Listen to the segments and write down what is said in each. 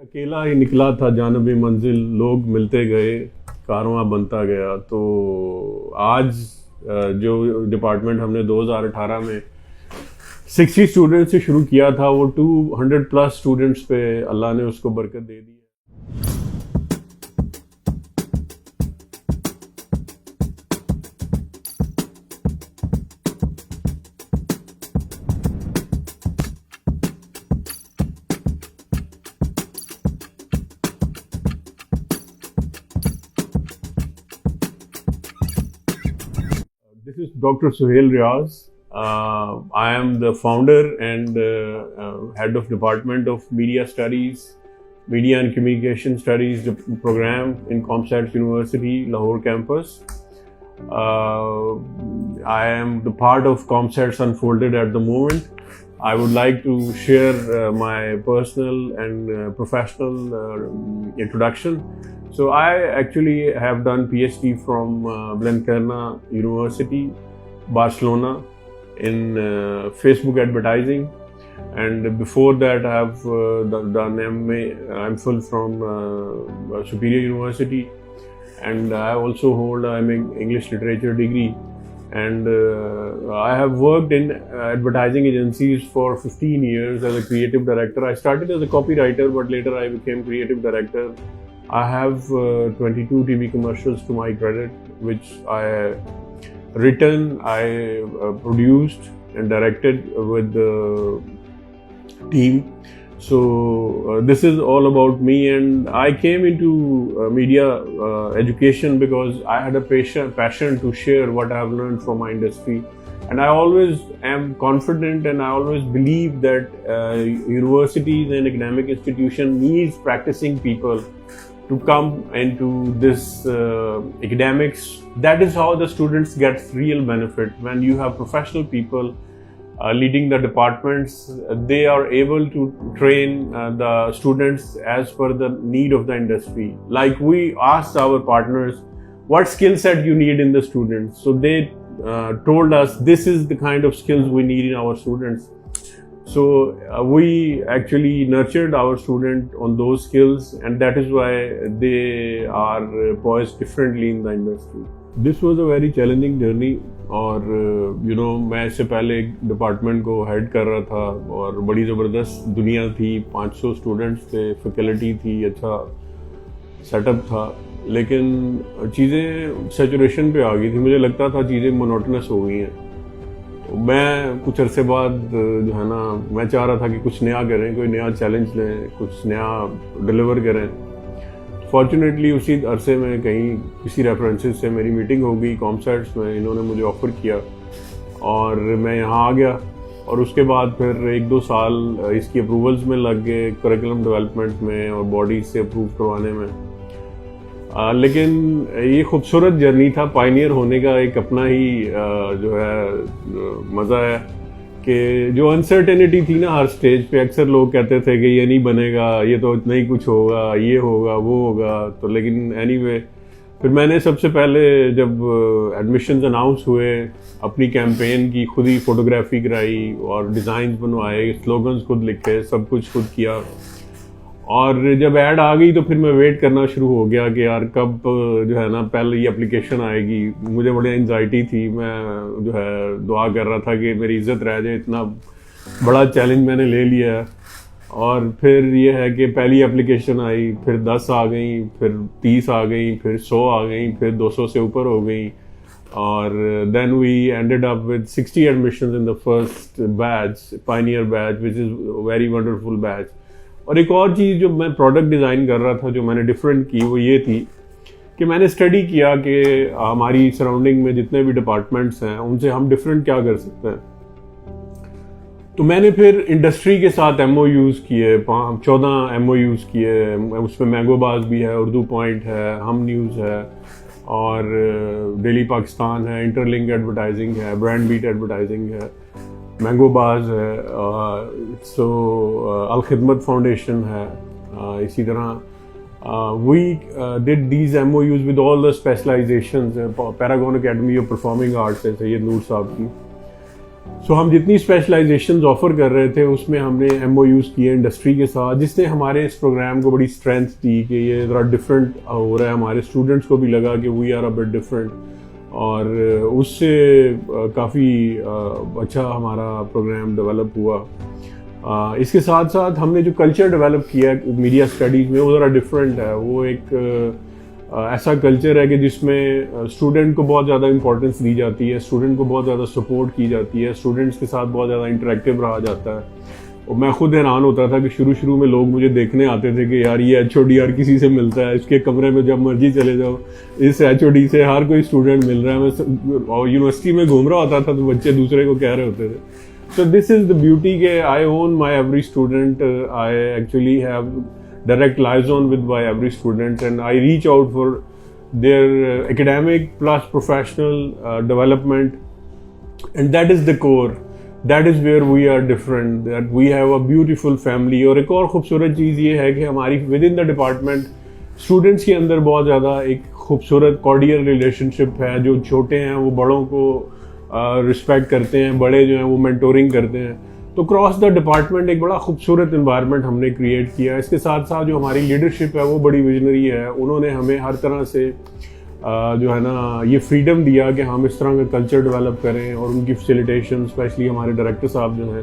اکیلا ہی نکلا تھا جانب منزل، لوگ ملتے گئے، کارواں بنتا گیا. تو آج جو ڈپارٹمنٹ ہم نے 2018 میں 60 اسٹوڈنٹ سے شروع کیا تھا، وہ 200 پلس اسٹوڈنٹس پہ اللہ نے اس کو برکت دے دی. This is Dr. Suhail Riaz. I am the founder and head of Department of Media Studies, Media and Communication Studies program in ComStats University, Lahore campus. I am the part of ComStats Unfolded at the moment. I would like to share my personal and professional introduction. So I actually have done PhD from Blanquerna University, Barcelona, in Facebook advertising, and before that I have done MPhil from Superior University, and I also hold an English literature degree. And I have worked in advertising agencies for 15 years as a creative director. I started as a copywriter, but later I became creative director. I have 22 TV commercials to my credit, which I written, I produced and directed with the team. So this is all about me, and I came into media education because I had a passion to share what I have learned from my industry. And I always am confident, and I always believe that universities and academic institution needs practicing people to come into this academics. That is how the students get real benefit. When you have professional people leading the departments, they are able to train the students as per the need of the industry. Like we asked our partners, what skill set you need in the students? So they told us this is the kind of skills we need in our students. So we actually nurtured our student on those skills, and that is why they are poised differently in the industry. This was a very challenging journey. اور میں اس سے پہلے ایک department کو head کر رہا تھا، اور بڑی زبردست دنیا تھی، 500 اسٹوڈنٹس تھے، فیکلٹی تھی، اچھا سیٹ اپ تھا، لیکن چیزیں سیچوریشن پہ آ گئی تھی. مجھے لگتا تھا چیزیں مونوٹنس ہو گئی ہیں. میں کچھ عرصے بعد جو ہے نا، میں چاہ رہا تھا کہ کچھ نیا کریں، کوئی نیا چیلنج لیں، کچھ نیا ڈلیور کریں. فارچونیٹلی اسی عرصے میں کہیں کسی ریفرنسز سے میری میٹنگ ہو گئی ComStats میں، انہوں نے مجھے آفر کیا اور میں یہاں آ گیا. اور اس کے بعد پھر 1-2 سال اس کی اپروولز میں لگ گئے، کریکولم ڈیولپمنٹ میں اور باڈیز سے اپروو کروانے میں. لیکن یہ خوبصورت جرنی تھا. پائنیئر ہونے کا ایک اپنا ہی جو ہے مزہ ہے کہ جو انسرٹینٹی تھی نا ہر سٹیج پہ، اکثر لوگ کہتے تھے کہ یہ نہیں بنے گا، یہ تو اتنا ہی کچھ ہوگا، یہ ہوگا وہ ہوگا. تو لیکن اینی وے پھر میں نے سب سے پہلے جب ایڈمیشنز اناؤنس ہوئے، اپنی کیمپین کی خود ہی فوٹوگرافی کرائی اور ڈیزائنز بنوائے، سلوگنز خود لکھے، سب کچھ خود کیا. اور جب ایڈ آ گئی تو پھر میں ویٹ کرنا شروع ہو گیا کہ یار کب جو ہے نا پہلے یہ اپلیکیشن آئے گی. مجھے بڑی انزائٹی تھی، میں جو ہے دعا کر رہا تھا کہ میری عزت رہ جائے، اتنا بڑا چیلنج میں نے لے لیا ہے. اور پھر یہ ہے کہ پہلی اپلیکیشن آئی، پھر 10 آ گئیں، پھر 30 آ گئیں، پھر 100 آ گئیں، پھر 200 سے اوپر ہو گئیں. اور then we ended up with 60 admissions in the first batch, pioneer batch, which is very wonderful batch. اور ایک اور چیز جو میں پروڈکٹ ڈیزائن کر رہا تھا، جو میں نے ڈفرینٹ کی، وہ یہ تھی کہ میں نے اسٹڈی کیا کہ ہماری سراؤنڈنگ میں جتنے بھی ڈپارٹمنٹس ہیں ان سے ہم ڈفرینٹ کیا کر سکتے ہیں. تو میں نے پھر انڈسٹری کے ساتھ MOUs کیے، 14 MOUs کیے. اس میں مینگو باز بھی ہے، اردو پوائنٹ ہے، ہم نیوز ہے، اور ڈیلی پاکستان ہے، انٹر لنک ایڈورٹائزنگ ہے، برانڈ بیٹ ایڈورٹائزنگ ہے، مینگو باز ہے، سو الخدمت فاؤنڈیشن ہے. اسی طرح we did these MOUs with all the specializations, Paragon Academy of Performing Arts ہے سید نور صاحب کی. سو ہم جتنی اسپیشلائزیشنز آفر کر رہے تھے اس میں ہم نے ایم او یوز کیے انڈسٹری کے ساتھ, جس نے ہمارے اس پروگرام کو بڑی اسٹرینتھ دی کہ یہ ذرا ڈفرینٹ ہو رہا ہے. ہمارے اسٹوڈنٹس کو بھی لگا کہ we are a bit different, اور اس سے کافی اچھا ہمارا پروگرام ڈیولپ ہوا. اس کے ساتھ ساتھ ہم نے جو کلچر ڈیولپ کیا میڈیا اسٹڈیز میں وہ ذرا ڈفرینٹ ہے. وہ ایک ایسا کلچر ہے کہ جس میں اسٹوڈنٹ کو بہت زیادہ امپورٹنس دی جاتی ہے, اسٹوڈنٹ کو بہت زیادہ سپورٹ کی جاتی ہے, اسٹوڈنٹس کے ساتھ بہت زیادہ انٹریکٹیو رہا جاتا ہے. اور میں خود حیران ہوتا تھا کہ شروع میں لوگ مجھے دیکھنے آتے تھے کہ یار یہ ایچ او ڈی ہر کسی سے ملتا ہے, اس کے کمرے میں جب مرضی چلے جاؤ اس ایچ او ڈی سے ہر کوئی اسٹوڈنٹ مل رہا ہے. میں یونیورسٹی میں گھوم رہا ہوتا تھا تو بچے دوسرے کو کہہ رہے ہوتے تھے. So this is the beauty کہ I own my every student. I actually have direct liaison with my every student and I reach out for their academic plus professional development, and that is the core. That is where we are different. That we have a beautiful family. اور ایک اور خوبصورت چیز یہ ہے کہ ہماری within the department students کے اندر بہت زیادہ ایک خوبصورت cordial relationship ہے. جو چھوٹے ہیں وہ بڑوں کو رسپیکٹ کرتے ہیں, بڑے جو ہیں وہ مینٹورنگ کرتے ہیں. تو کراس دا ڈپارٹمنٹ ایک بڑا خوبصورت انوائرمنٹ ہم نے کریٹ کیا. اس کے ساتھ ساتھ جو ہماری لیڈرشپ ہے وہ بڑی ویژنری ہے. انہوں نے ہمیں ہر طرح سے جو ہے نا یہ فریڈم دیا کہ ہم اس طرح کا کلچر ڈیولپ کریں, اور ان کی فیسیلیٹیشن اسپیشلی ہمارے ڈائریکٹر صاحب جو ہیں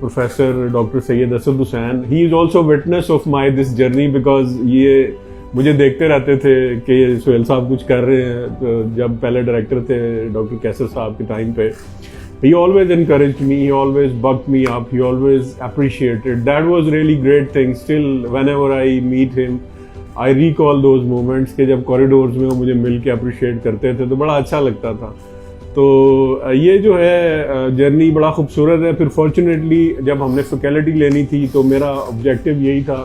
professor doctor Syed Asad Hussain, he is also witness of my this journey, because یہ مجھے دیکھتے رہتے تھے کہ سہیل صاحب کچھ کر رہے ہیں. تو جب پہلے ڈائریکٹر تھے ڈاکٹر کیسر صاحب کے ٹائم پہ, he always encouraged me, he always bucked me up, he always appreciated. That was really great thing. Still whenever I meet him I recall those moments کہ جب کوریڈورز میں وہ مجھے مل کے اپریشیٹ کرتے تھے تو بڑا اچھا لگتا تھا. تو یہ جو ہے جرنی بڑا خوبصورت ہے. پھر فارچونیٹلی جب ہم نے فیکلٹی لینی تھی تو میرا آبجیکٹو یہی تھا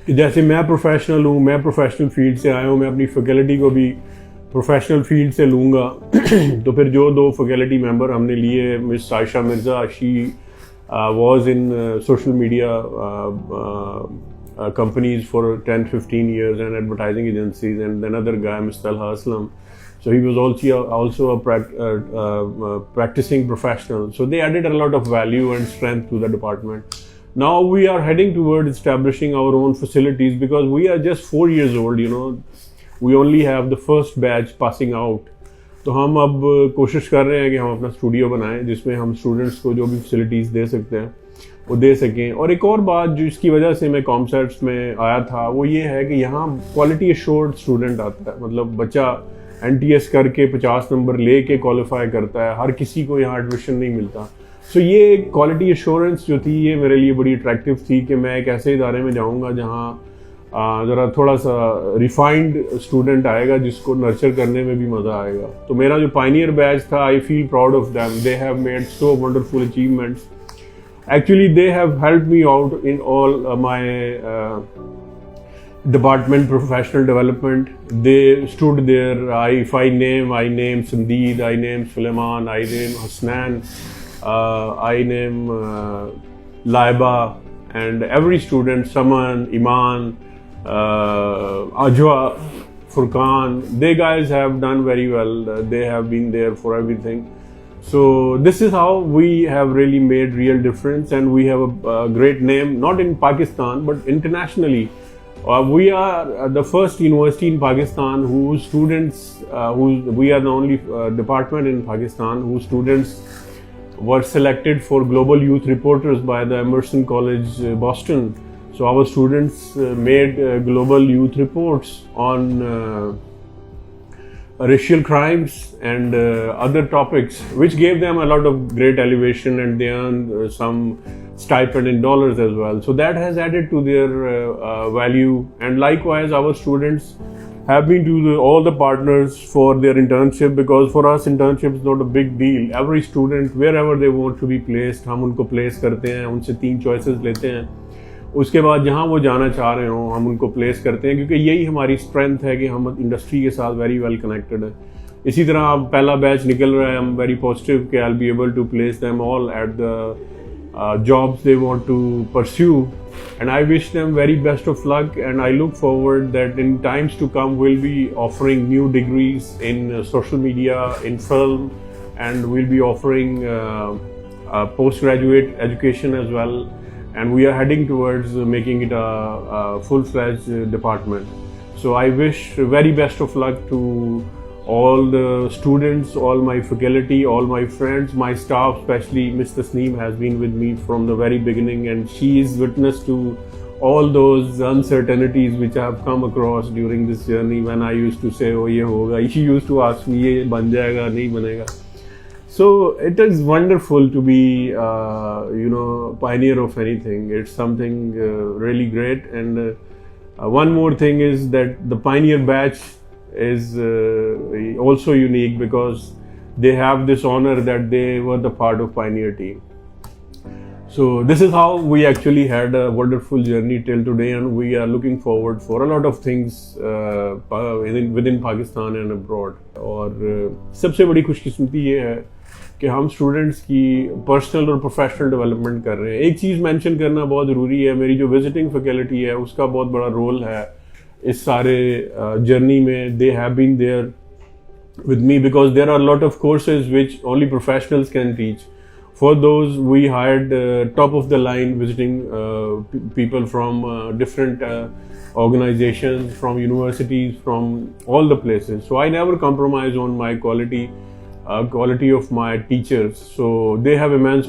کہ جیسے میں پروفیشنل ہوں, میں پروفیشنل فیلڈ سے آیا ہوں, میں اپنی فیکلٹی کو بھی پروفیشنل فیلڈ سے لوں گا. تو پھر جو 2 فیکلٹی ممبر ہم نے لیے, miss Ayesha Mirza, she was in social media companies for 10-15 years and advertising agencies, and another guy Mr. Talha Aslam, so he was also a practicing professional. So they added a lot of value and strength to the department. Now we are heading toward establishing our own facilities because we are just 4 years old, you know. We only have the first batch passing out. تو ہم اب کوشش کر رہے ہیں کہ ہم اپنا اسٹوڈیو بنائیں جس میں ہم اسٹوڈنٹس کو جو بھی فیسلٹیز دے سکتے ہیں وہ دے سکیں. اور ایک اور بات جو اس کی وجہ سے میں کامسیٹس میں آیا تھا وہ یہ ہے کہ یہاں کوالٹی ایشورڈ اسٹوڈنٹ آتا ہے. مطلب بچہ این ٹی ایس کر کے 50 نمبر لے کے کوالیفائی کرتا ہے, ہر کسی کو یہاں ایڈمیشن نہیں ملتا. سو یہ کوالٹی ایشورنس جو تھی یہ میرے لیے بڑی اٹریکٹیو تھی کہ میں ایک ایسے ادارے میں جاؤں گا جہاں ذرا تھوڑا سا ریفائنڈ اسٹوڈنٹ آئے گا جس کو نرچر کرنے میں بھی مزہ آئے گا. تو میرا جو پائنیئر بیچ تھا, I feel proud of them. They have made so wonderful achievements. Actually, they have helped me out in all my department professional development. They stood there. If I name Sandeed, I name Suleiman, I name Hasnan, I name Laiba, and every student, Saman, Iman, Ajwa, Furqan, they guys have done very well. They have been there for everything. So this is how we have really made real difference, and we have a great name, not in Pakistan but internationally. We are the first university in Pakistan whose students, we are the only department in Pakistan whose students were selected for Global Youth Reporters by the Emerson College, Boston. So our students made global youth reports on racial crimes and other topics, which gave them a lot of great elevation, and they earned some stipend in dollars as well. So that has added to their value. And likewise, our students have been to all the partners for their internship, because for us internship is not a big deal. Every student, wherever they want to be placed, ہم ان کو place کرتے ہیں, ان سے 3 choices لیتے ہیں. اس کے بعد جہاں وہ جانا چاہ رہے ہوں ہم ان کو پلیس کرتے ہیں, کیونکہ یہی ہماری اسٹرینتھ ہے کہ ہم انڈسٹری کے ساتھ ویری ویل کنیکٹڈ ہیں. اسی طرح اب پہلا بیچ نکل رہا ہے, ایم ویری پازیٹیو کہ I be able to place them all at the jobs they want to pursue, and I wish them very best of luck, and I look forward that in times to come will be offering new degrees in social media, in film, and we'll be offering postgraduate education as well, and we are heading towards making it a full-fledged department. So I wish very best of luck to all the students, all my faculty, all my friends, my staff, especially Ms. Tasneem has been with me from the very beginning, and she is witness to all those uncertainties which I have come across during this journey. When I used to say, oh, ye hoga, she used to ask me, ye ban jayega, nahi banega. So it is wonderful to be, pioneer of anything. It's something really great. And one more thing is that the pioneer batch is also unique because they have this honor that they were the part of pioneer team. So this is how we actually had a wonderful journey till today, and we are looking forward for a lot of things within Pakistan and abroad. और सबसे बड़ी खुशकिस्मती ये है कि हम students की personal और professional development कर रहे हैं. एक चीज़ मेंशन करना बहुत ज़रूरी है, मेरी जो विजिटिंग फैकल्टी है उसका बहुत बड़ा रोल है इस सारे जर्नी में. They have been there with me because there are a lot of courses which only professionals can teach. For those, we hired top of the line visiting people from different organizations, from universities, from all the places. So I never compromise on my quality of my teachers. So they have immense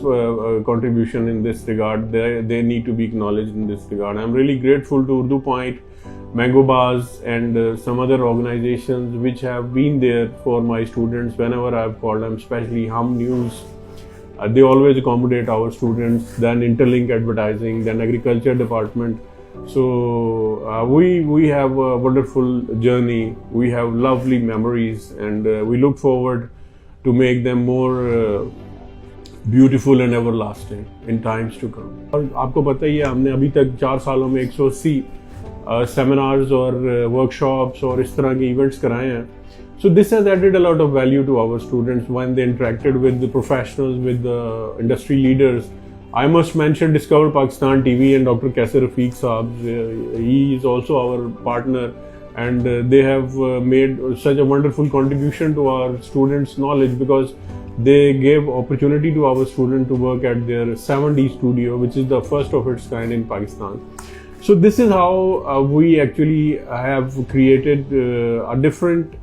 contribution in this regard. They need to be acknowledged in this regard. I'm really grateful to Urdu Point, Mango Bars, and some other organizations which have been there for my students whenever I've called them, especially Hum News. They always accommodate our students, then Interlink Advertising, then Agriculture Department. So we have a wonderful journey, we have lovely memories, and we look forward to make them more beautiful and everlasting in times to come. और आपको पता ही है हमने अभी तक 4 सालों में 180 seminars और workshops और इस तरह के events कराए हैं. So this has added a lot of value to our students when they interacted with the professionals, with the industry leaders. I must mention Discover Pakistan TV and Dr. Kaisar Rafiq Saab. He is also our partner, and they have made such a wonderful contribution to our students' knowledge because they gave opportunity to our students to work at their 7D studio, which is the first of its kind in Pakistan. So this is how we actually have created a different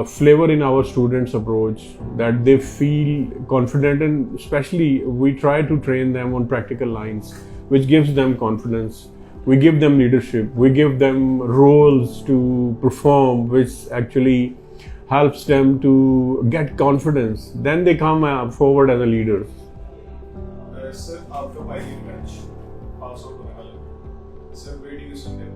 flavor in our students' approach, that they feel confident, and especially we try to train them on practical lines, which gives them confidence. We give them leadership, we give them roles to perform, which actually helps them to get confidence. Then they come forward as a leader. Sir, after pioneer batch, pass out होने वाले, sir, where do you see them?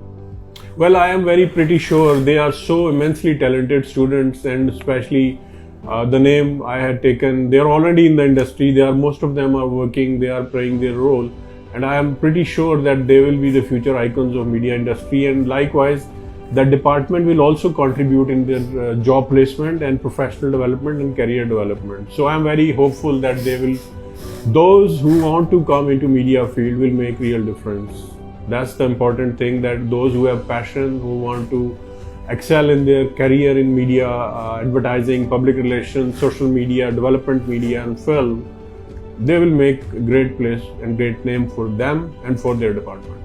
Well, I am very pretty sure they are so immensely talented students, and especially the name I had taken, they are already in the industry. Most of them are working, they are playing their role, and I am pretty sure that they will be the future icons of media industry. And likewise, the department will also contribute in their job placement and professional development and career development. So I am very hopeful that those who want to come into media field will make real difference. That's the important thing, that those who have passion, who want to excel in their career in media, advertising, public relations, social media, development media, and film, they will make a great place and great name for them and for their department.